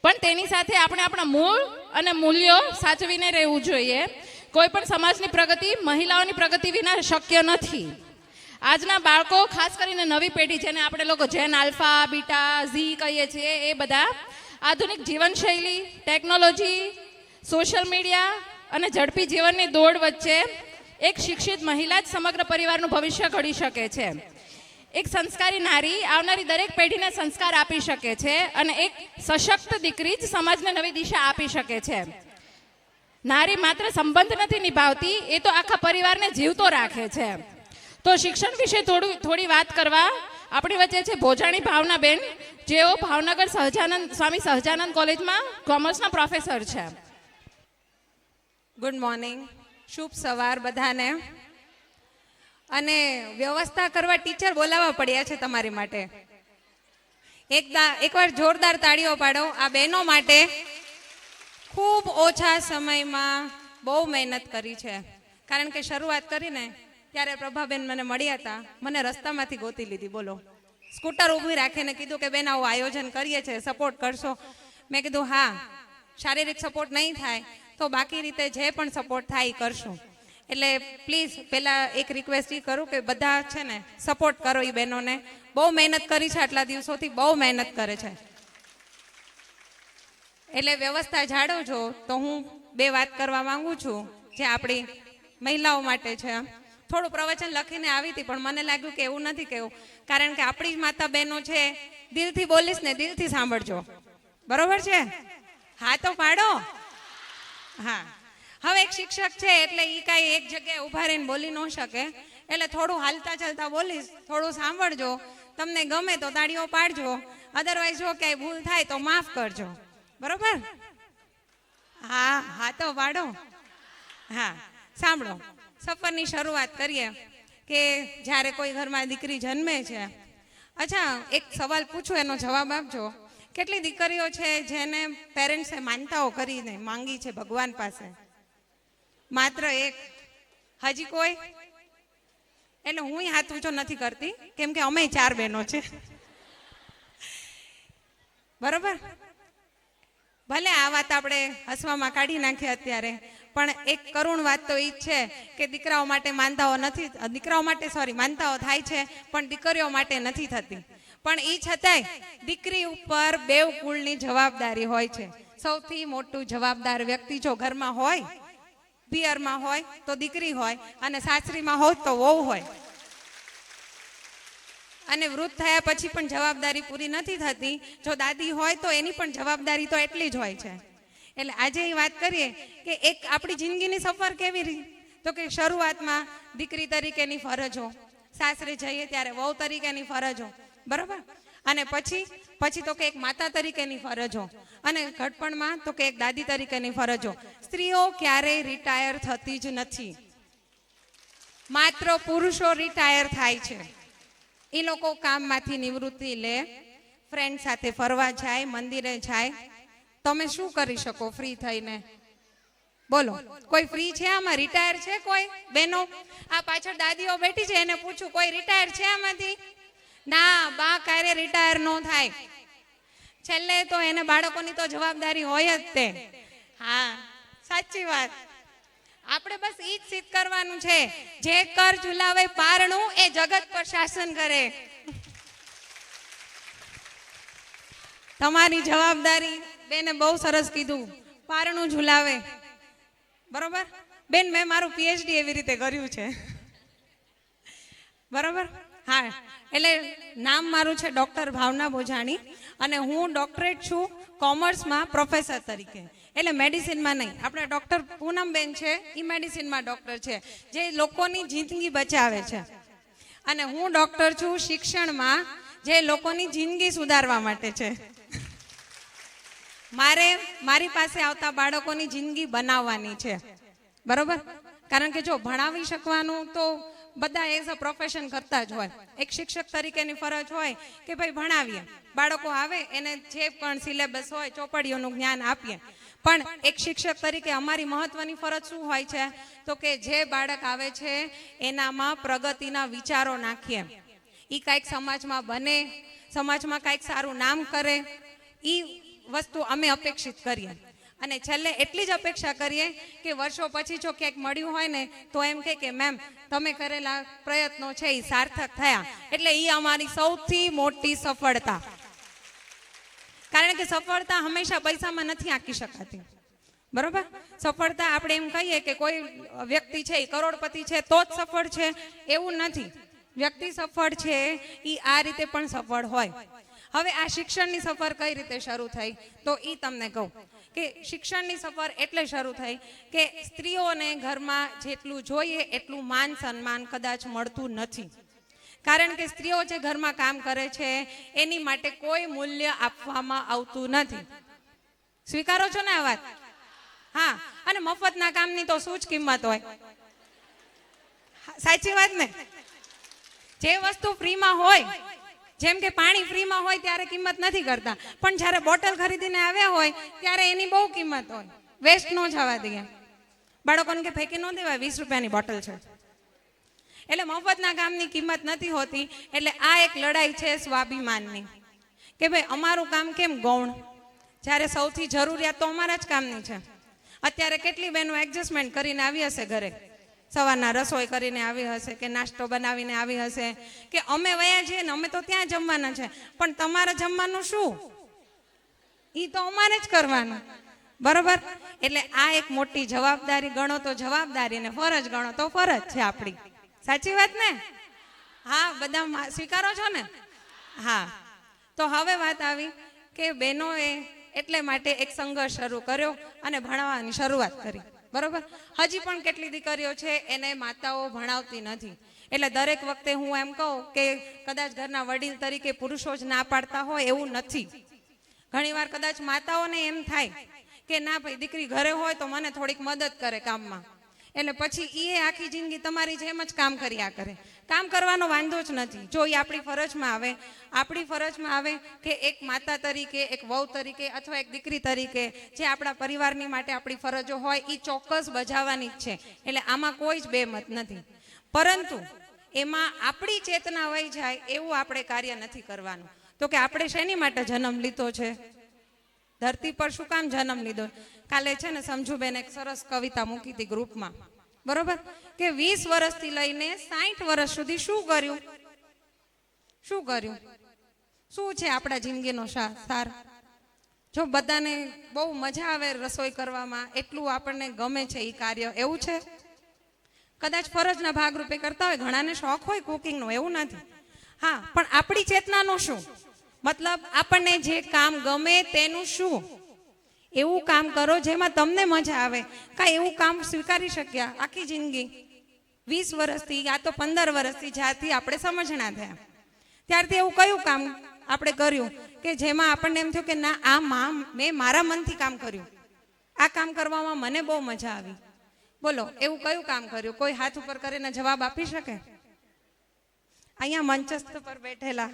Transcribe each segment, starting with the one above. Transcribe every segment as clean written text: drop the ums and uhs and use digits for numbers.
પણ તેની સાથે આપણે આપણા મૂળ અને મૂલ્યો સાચવીને રહેવું જોઈએ. કોઈ પણ સમાજની પ્રગતિ મહિલાઓની પ્રગતિ વિના શક્ય નથી. આજના બાળકો, ખાસ કરીને નવી પેઢી જેને આપણે લોકો જેન આલ્ફા, બીટા, ઝી કહીએ છીએ, એ બધા આધુનિક જીવનશૈલી, ટેકનોલોજી, સોશિયલ મીડિયા અને ઝડપી જીવનની દોડ વચ્ચે એક શિક્ષિત મહિલા જ સમગ્ર પરિવારનું ભવિષ્ય ઘડી શકે છે. એક સંસ્કારી નારી આવનારી દરેક પેઢીને સંસ્કાર આપી શકે છે અને એક સશક્ત દીકરી જ સમાજને નવી દિશા આપી શકે છે. નારી માત્ર સંબંધ નથી નિભાવતી, એ તો આખા પરિવારને જીવતો રાખે છે. તો શિક્ષણ વિશે થોડી વાત કરવા આપણી વચ્ચે છે ભોજાણી ભાવનાબેન, જેઓ ભાવનગર સ્વામી સહજાનંદ કોલેજમાં કોમર્સના પ્રોફેસર છે. ગુડ મોર્નિંગ, શુભ સવાર બધાને. અને વ્યવસ્થા કરવા ટીચર બોલાવવા પડ્યા છે તમારી માટે. એકવાર જોરદાર તાળીઓ પાડો આ બહેનો માટે. ખૂબ ઓછા સમયમાં બહુ મહેનત કરી છે. કારણ કે શરૂઆત કરીને ત્યારે પ્રભાબેન મને મળ્યા હતા, મને રસ્તામાંથી ગોતી લીધી. બોલો, સ્કૂટર ઊભી રાખીને કીધું કે બેન આવું આયોજન કરીએ છીએ, સપોર્ટ કરશો? મેં કીધું હા, શારીરિક સપોર્ટ નહીં થાય તો બાકી રીતે જે પણ સપોર્ટ થાય એ કરશું. એટલે પ્લીઝ પહેલાં એક રિક્વેસ્ટ એ કરું કે બધા છે ને સપોર્ટ કરો એ બહેનોને. બહુ મહેનત કરી છે, આટલા દિવસોથી બહુ મહેનત કરે છે. એટલે વ્યવસ્થા જાળવજો. તો હું બે વાત કરવા માંગુ છું જે આપણી મહિલાઓ માટે છે. થોડું પ્રવચન લખીને આવી હતી પણ મને લાગ્યું કે એવું નથી કહેવું, કારણ કે આપણી માતા બહેનો છે, દિલથી બોલીશ ને દિલથી સાંભળજો. બરોબર છે? હા તો પાડો. હા, હવે એક શિક્ષક છે એટલે એ કાંઈ એક જગ્યાએ ઊભા રહીને બોલી ન શકે, એટલે થોડું હાલતા ચાલતા બોલીશ, થોડું સાંભળજો. તમને ગમે તો તાળીઓ પાડજો, અદરવાઇઝ જો ક્યાંય ભૂલ થાય તો માફ કરજો. બરોબર? હા હા તો પાડો. હા, સાંભળો. સફરની શરૂઆત કરીએ કે જ્યારે કોઈ ઘરમાં દીકરી જન્મે છે. અચ્છા, એક સવાલ પૂછું, એનો જવાબ આપજો. કેટલી દીકરીઓ છે જેને પેરેન્ટ્સે માનતાઓ કરીને માંગી છે ભગવાન પાસે? માત્ર એક. હજી કોઈ? એટલે હું હાથ ઊંચો નથી કરતી, કેમ કે અમે 4 બહેનો છે. બરોબર? ભલે આ વાત આપણે હસવામાં કાઢી નાખીએ અત્યારે, પણ એક કરુણ વાત તો એ જ છે કે દીકરાઓ માટે માનતાઓ માનતાઓ થાય છે પણ દીકરીઓ માટે નથી થતી. પણ એ છતાંય દીકરી ઉપર બેવ કુળની જવાબદારી હોય છે. સૌથી મોટું જવાબદાર વ્યક્તિ જો ઘરમાં હોય, પિયરમાં હોય તો દીકરી હોય, અને સાસરીમાં હોય તો વહુ હોય. અને વૃદ્ધ થયા પછી પણ જવાબદારી પૂરી નથી થતી. જો દાદી હોય તો એની પણ જવાબદારી તો એટલી જ હોય છે. એટલે આજે એ વાત કરીએ કે એક આપણી જિંદગીની સફર કેવી રહી, તો કે શરૂઆતમાં દીકરી તરીકેની ફરજો, સાસરે જઈએ ત્યારે વહુ તરીકેની ફરજો, બરાબર? અને પછી તો કે એક માતા તરીકેની ફરજો, અને ઘડપણમાં તો કે એક દાદી તરીકેની ફરજો. સ્ત્રીઓ ક્યારેય રિટાયર થતી જ નથી, માત્ર પુરુષો રિટાયર થાય છે. એ લોકો કામમાંથી નિવૃત્તિ લે, ફ્રેન્ડ સાથે ફરવા જાય, મંદિરે જાય. તમે શું કરી શકો ફ્રી થઈને? બોલો, કોઈ ફ્રી છે આમાં? રિટાયર છે કોઈ બેનો? આ પાછળ દાદીઓ બેઠી છે, એને પૂછું કોઈ રિટાયર છે આમાંથી? ના, બા ક્યારે રિટાયર ન થાય. છેલ્લે તો એને બાળકોની તો જવાબદારી હોય જ તે. હા, સાચી વાત. આપણે બસ ઈ જ સિદ્ધ કરવાનું છે, જે કર ઝુલાવે પારણું એ જગત પર શાસન કરે. તમારી જવાબદારી બેને બહુ સરસ કીધું, પારણું ઝુલાવે. બરોબર બેન? મેં મારું પીએચડી એવી રીતે કર્યું છે. બરોબર? હા, એટલે નામ મારું છે ડૉક્ટર ભાવના ભોજાણી, અને હું ડૉક્ટરેટ છું કોમર્સમાં પ્રોફેસર તરીકે. એટલે મેડિસિનમાં નહીં. આપણે ડૉક્ટર પૂનમબેન છે એ મેડિસિનમાં ડૉક્ટર છે, જે લોકોની જિંદગી બચાવે છે. અને હું ડૉક્ટર છું શિક્ષણમાં, જે લોકોની જિંદગી સુધારવા માટે છે. મારી પાસે આવતા બાળકોની જિંદગી બનાવવાની છે. બરોબર? કારણ કે જો ભણાવી શકવાનું તો બધા એઝ અ પ્રોફેશન કરતા જ હોય. એક શિક્ષક તરીકેની ફરજ હોય કે ભાઈ ભણાવીએ, બાળકો આવે એને જે પણ સિલેબસ હોય ચોપડીઓનું જ્ઞાન આપીએ. પણ એક શિક્ષક તરીકે અમારી મહત્વની ફરજ શું હોય છે, તો કે જે બાળક આવે છે એનામાં પ્રગતિના વિચારો નાખીએ. એ કાંઈક સમાજમાં બને, સમાજમાં કાંઈક સારું નામ કરે. એ વસ્તુ અમે અપેક્ષિત કરીએ. અને છેલ્લે એટલી જ અપેક્ષા કરીએ કે વર્ષો પછી જો ક્યાંક મળ્યું હોય ને તો એમ કે મેમ તમે કરેલા પ્રયત્નો છે એ સાર્થક થયા, એટલે એ અમારી સૌથી મોટી સફળતા. કારણ કે સફળતા હંમેશા પૈસામાં નથી આંકી શકાતી, બરોબર? સફળતા આપણે એમ કહીએ કે કોઈ વ્યક્તિ છે એ કરોડપતિ છે તો જ સફળ છે, એવું નથી. વ્યક્તિ સફળ છે એ આ રીતે પણ સફળ હોય. હવે આ શિક્ષણની સફર કઈ રીતે શરૂ થઈ તો એ તમને કહું કે શિક્ષણની સફર એટલે શરૂ થઈ કે સ્ત્રીઓને ઘરમાં જેટલું જોઈએ એટલું માન સન્માન કદાચ મળતું નથી. કારણ કે સ્ત્રીઓ જે ઘરમાં કામ કરે છે એની માટે કોઈ મૂલ્ય આપવામાં આવતું નથી. સ્વીકારો છો ને આ વાત? હા. અને મફતના કામની તો શું જ કિંમત હોય? સાચી વાત ને? જે વસ્તુ ફ્રીમાં હોય, જેમ કે પાણી ફ્રીમાં હોય ત્યારે કિંમત નથી કરતા, પણ જ્યારે બોટલ ખરીદીને આવ્યા હોય ત્યારે એની બહુ કિંમત હોય. વેસ્ટ ન જવા દઈએ. બાળકોને કે ફેંકી ન દેવાય, 20 રૂપિયાની બોટલ છે. એટલે મફતના કામની કિંમત નથી હોતી. એટલે આ એક લડાઈ છે સ્વાભિમાનની કે ભાઈ અમારું કામ કેમ ગૌણ, જ્યારે સૌથી જરૂરિયાત તો અમારા જ કામની છે. અત્યારે કેટલી બહેનો એડજસ્ટમેન્ટ કરીને આવી હશે ઘરે, સવારના રસોઈ કરીને આવી હશે કે નાસ્તો બનાવીને આવી હશે કે અમે વયા છીએ ને અમે તો ત્યાં જમવાના છે, પણ તમારે જમવાનું શું એ તો અમારે જ કરવાનું, બરોબર? એટલે આ એક મોટી જવાબદારી ગણો તો જવાબદારી ને ફરજ ગણો તો ફરજ છે આપણી. સાચી વાત ને? હા, બધા સ્વીકારો છો ને? હા. તો હવે વાત આવી કે બહેનોએ એટલે માટે એક સંઘર્ષ શરૂ કર્યો અને ભણાવવાની શરૂઆત કરી, બરોબર? હજી પણ કેટલી દીકરીઓ છે એને માતાઓ ભણાવતી નથી. એટલે દરેક વખતે હું એમ કહું કે કદાચ ઘરના વડીલ તરીકે પુરુષો જ ના પાડતા હોય એવું નથી. ઘણીવાર કદાચ માતાઓને એમ થાય કે ના ભાઈ દીકરી ઘરે હોય તો મને થોડીક મદદ કરે કામમાં, એટલે પછી એ આખી જિંદગી તમારી જેમ જ કામ કર્યા કરે. કામ કરવાનો વાંધો જ નથી જો એ આપણી ફરજમાં આવે કે એક માતા તરીકે, એક વહુ તરીકે અથવા એક દીકરી તરીકે જે આપણા પરિવારની માટે આપણી ફરજો હોય એ ચોક્કસ બજાવવાની જ છે. એટલે આમાં કોઈ જ બેમત નથી. પરંતુ એમાં આપણી ચેતના વહી જાય એવું આપણે કાર્ય નથી કરવાનું. તો કે આપણે શેની માટે જન્મ લીધો છે, ધરતી પર શું કામ જન્મ લીધો? કાલે છે ને સમજુબેન એક સરસ કવિતા મૂકી હતી ગ્રુપમાં, બરોબર? કે 20 વર્ષથી લઈને 60 વર્ષ સુધી શું કર્યું, શું છે આપણા જિંદગીનો સાર? જો બધાને બહુ મજા આવે રસોઈ કરવામાં, એટલું આપણને ગમે છે એ કાર્ય, એવું છે? કદાચ ફરજના ભાગરૂપે કરતા હોય, ઘણાને શોખ હોય કુકિંગનો, એવું નથી. હા, પણ આપણી ચેતનાનું શું? મતલબ આપણને જે કામ ગમે તેનું શું? એવું કામ કરો જેમાં તમને મજા આવે. કાંઈ એવું કામ સ્વીકારી શક્યા આખી જિંદગી 20 વર્ષથી યા તો 15 વર્ષથી જ્યારથી આપણે સમજણા થયા ત્યારથી એવું કયું કામ આપણે કર્યું કે જેમાં આપણને એમ થયું કે ના આ મેં મારા મનથી કામ કર્યું, આ કામ કરવામાં મને બહુ મજા આવી? બોલો, એવું કયું કામ કર્યું? કોઈ હાથ ઉપર કરીને જવાબ આપી શકે? અહીંયા મંચસ્થ પર બેઠેલા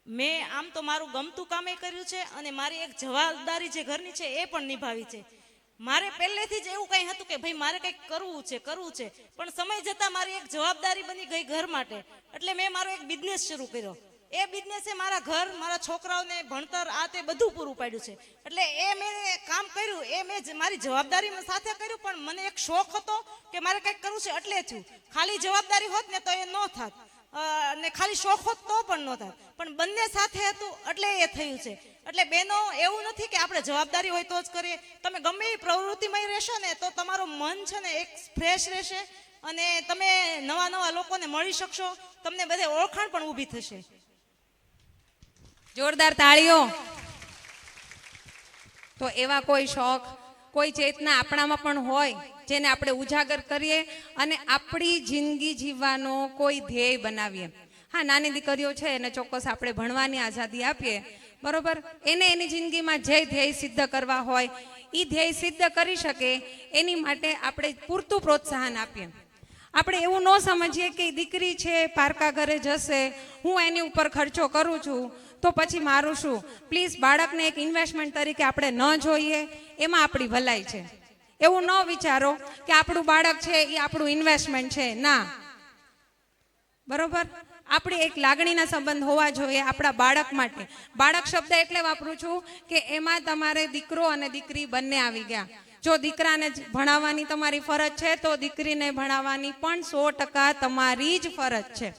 મેં આમ તો મારું ગમતું કામ એ કર્યું છે અને મારી એક જવાબદારી જે ઘરની છે એ પણ નિભાવી છે. મારે પહેલેથી જ એવું કંઈ હતું કે ભાઈ મારે કંઈક કરવું છે, પણ સમય જતાં મારી એક જવાબદારી બની ગઈ ઘર માટે. એટલે મેં મારો એક બિઝનેસ શરૂ કર્યો. એ બિઝનેસે મારા ઘર, મારા છોકરાઓને ભણતર આ તે બધું પૂરું પાડ્યું છે. એટલે એ મેં કામ કર્યું એ મેં મારી જવાબદારી સાથે કર્યું, પણ મને એક શોખ હતો કે મારે કંઈક કરવું છે એટલે થયું. ખાલી જવાબદારી હોત ને તો એ ન થાત, અને ખાલી શોખ હોત તો પણ ન થાય, પણ બંને સાથે હતું એટલે એ થયું છે. એટલે બહેનો, એવું નથી કે આપણે જવાબદારી હોય તો જ કરીએ. તમે ગમે એ પ્રવૃત્તિમય રહેશો ને તો તમારું મન છે ને એક ફ્રેશ રહેશે અને તમે નવા લોકોને મળી શકશો, તમને બધે ઓળખાણ પણ ઊભી થશે. જોરદાર તાળીઓ. તો એવા કોઈ શોખ, કોઈ ચેતના આપણામાં પણ હોય જેને આપણે ઉજાગર કરીએ અને આપણી જિંદગી જીવવાનો કોઈ ધ્યેય બનાવીએ. હા, નાની દીકરીઓ છે એને ચોક્કસ આપણે ભણવાની આઝાદી આપીએ, બરોબર? એને એની જિંદગીમાં જે ધ્યેય સિદ્ધ કરવા હોય એ ધ્યેય સિદ્ધ કરી શકે એની માટે આપણે પૂરતું પ્રોત્સાહન આપીએ. આપણે એવું ન સમજીએ કે દીકરી છે પારકા ઘરે જશે, હું એની ઉપર ખર્ચો કરું છું તો પછી મારું શું. પ્લીઝ, બાળકને એક ઇન્વેસ્ટમેન્ટ તરીકે આપણે ન જોઈએ, એમાં આપણી ભલાઈ છે. એવું ન વિચારો કે આપણું બાળક છે એ આપણું ઇન્વેસ્ટમેન્ટ છે. ના, બરોબર, આપણી એક લાગણીના સંબંધ હોવા જોઈએ આપણા બાળક માટે. બાળક શબ્દ એટલે વાપરું છું કે એમાં તમારે દીકરો અને દીકરી બંને આવી ગયા. જો દીકરાને જ ભણાવવાની તમારી ફરજ છે તો દીકરીને ભણાવવાની પણ 100% તમારી જ ફરજ છે.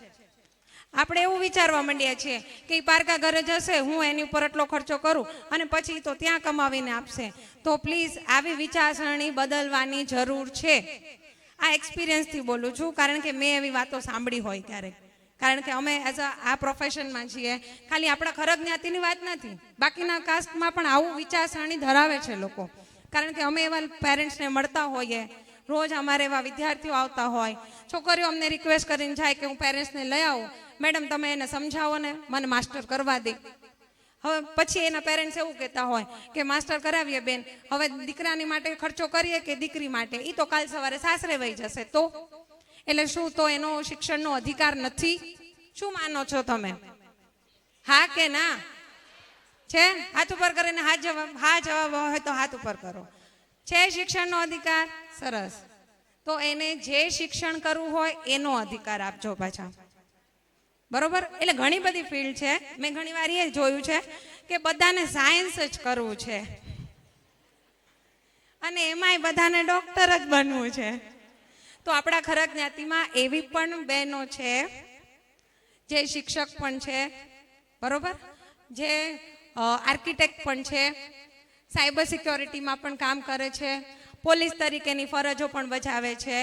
આપણે એવું વિચારવા માંડીએ છીએ કે ઈ પારકા ઘરે જશે, હું એની ઉપર એટલો ખર્ચો કરું અને પછી તો ત્યાં કમાવીને આપશે. તો પ્લીઝ આવી વિચારસરણી બદલવાની જરૂર છે. આ એક્સપિરિયન્સથી બોલું છું, કારણ કે મેં એવી વાતો સાંભળી હોય ક્યારેક. કારણ કે અમે એઝ આ પ્રોફેશનમાં છીએ. ખાલી આપણા ખરગ જ્ઞાતિની વાત નથી, બાકીના કાસ્ટમાં પણ આવું વિચારસરણી ધરાવે છે લોકો. કારણ કે અમે એવા પેરેન્ટ્સને મળતા હોઈએ, રોજ અમારે એવા વિદ્યાર્થીઓ આવતા હોય. છોકરીઓ અમને રિક્વેસ્ટ કરીને જાય કે હું પેરેન્ટ્સને લઈ આવું, મેડમ તમે એને સમજાવો ને, મને માસ્ટર કરવા દે. હવે પછી એના પેરેન્ટ્સ એવું કહેતા હોય કે માસ્ટર કરાવીએ બેન, હવે દીકરાની માટે ખર્ચો કરીએ કે દીકરી માટે, એ તો કાલ સવારે સાસરે વહી જશે. તો એટલે શું, તો એનો શિક્ષણનો અધિકાર નથી? શું માનો છો તમે? હા કે ના? છે? હાથ ઉપર કરીને હા જવાબ હોય તો હાથ ઉપર કરો. છે શિક્ષણનો અધિકાર? સરસ. તો એને જે શિક્ષણ કરવું હોય એનો અધિકાર આપજો પાછા. બરોબર? એટલે ઘણી બધી ફિલ્ડ છે. મેં ઘણી વાર એ જોયું છે કે બધાને સાયન્સ જ કરવું છે અને એમાંય બધાને ડોક્ટર જ બનવું છે. તો આપણા ખરગ જ્ઞાતિમાં એવી પણ બહેનો છે જે શિક્ષક પણ છે, બરોબર, જે આર્કિટેક્ટ પણ છે, સાયબર સિક્યોરિટીમાં પણ કામ કરે છે, પોલીસ તરીકેની ફરજો પણ બજાવે છે.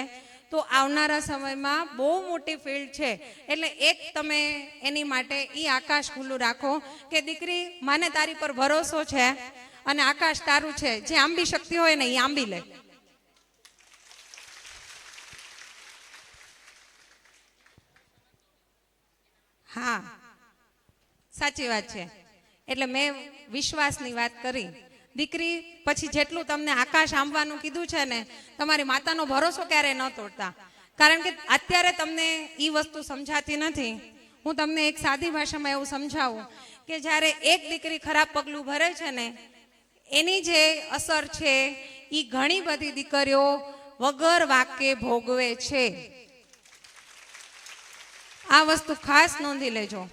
તો આવનારા સમયમાં બહુ મોટી ફિલ્ડ છે. એટલે એક તમે એની માટે એ આકાશ ખુલ્લું રાખો કે દીકરી, મને તારી પર ભરોસો છે અને આકાશ તારું છે. જે આંબી શકતી હોય ને એ આંબી લે. હા, સાચી વાત છે. એટલે મેં વિશ્વાસની વાત કરી. દીકરી, પછી જેટલું તમને આકાશ આંબવાનું કીધું છે ને, તમારી માતાનો ભરોસો ક્યારે ન તોડતા. કારણ કે અત્યારે તમને એ વસ્તુ સમજાતી નથી. હું તમને એક સાદી ભાષામાં એવું સમજાવું કે જ્યારે એક દીકરી ખરાબ પગલું ભરે છે ને, એની જે અસર છે એ ઘણી બધી દીકરીઓ વગર વાકે ભોગવે છે. આ વસ્તુ ખાસ નોંધી લેજો.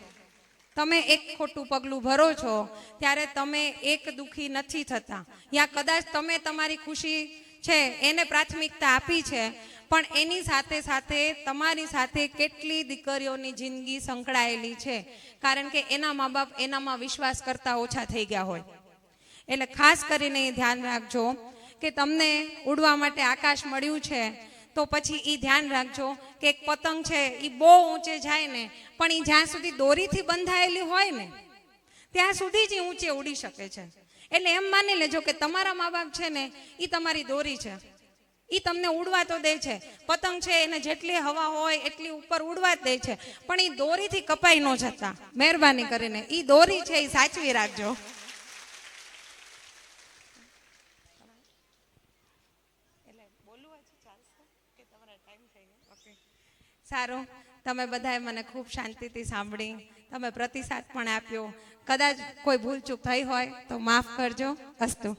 તમે એક ખોટું પગલું ભરો છો ત્યારે તમે એક દુખી નથી થતા, યા કદાચ તમે તમારી ખુશી છે એને પ્રાથમિકતા આપી છે, પણ એની સાથે સાથે તમારી સાથે કેટલી દીકરીઓની જિંદગી સંકળાયેલી છે. કારણ કે એના મા બાપ એનામાં વિશ્વાસ કરતા ઓછા થઈ ગયા હોય. એટલે ખાસ કરીને એ ધ્યાન રાખજો કે તમને ઉડવા માટે આકાશ મળ્યું છે તો પછી એ ધ્યાન રાખજો કે એક પતંગ છે એ બહુ ઊંચે જાય ને, પણ એ જ્યાં સુધી દોરીથી બંધાયેલી હોય ને ત્યાં સુધી જ એ ઊંચે ઉડી શકે છે. એટલે એમ માની લેજો કે તમારા મા બાપ છે ને એ તમારી દોરી છે, એ તમને ઉડવા તો દે છે. પતંગ છે એને જેટલી હવા હોય એટલી ઉપર ઉડવા જ દે છે, પણ એ દોરીથી કપાઈ ન જતા. મહેરબાની કરીને એ દોરી છે એ સાચવી રાખજો. સારું, તમે બધાએ મને ખૂબ શાંતિથી સાંભળી, તમે પ્રતિસાદ પણ આપ્યો. કદાચ કોઈ ભૂલચૂક થઈ હોય તો માફ કરજો. અસ્તુ.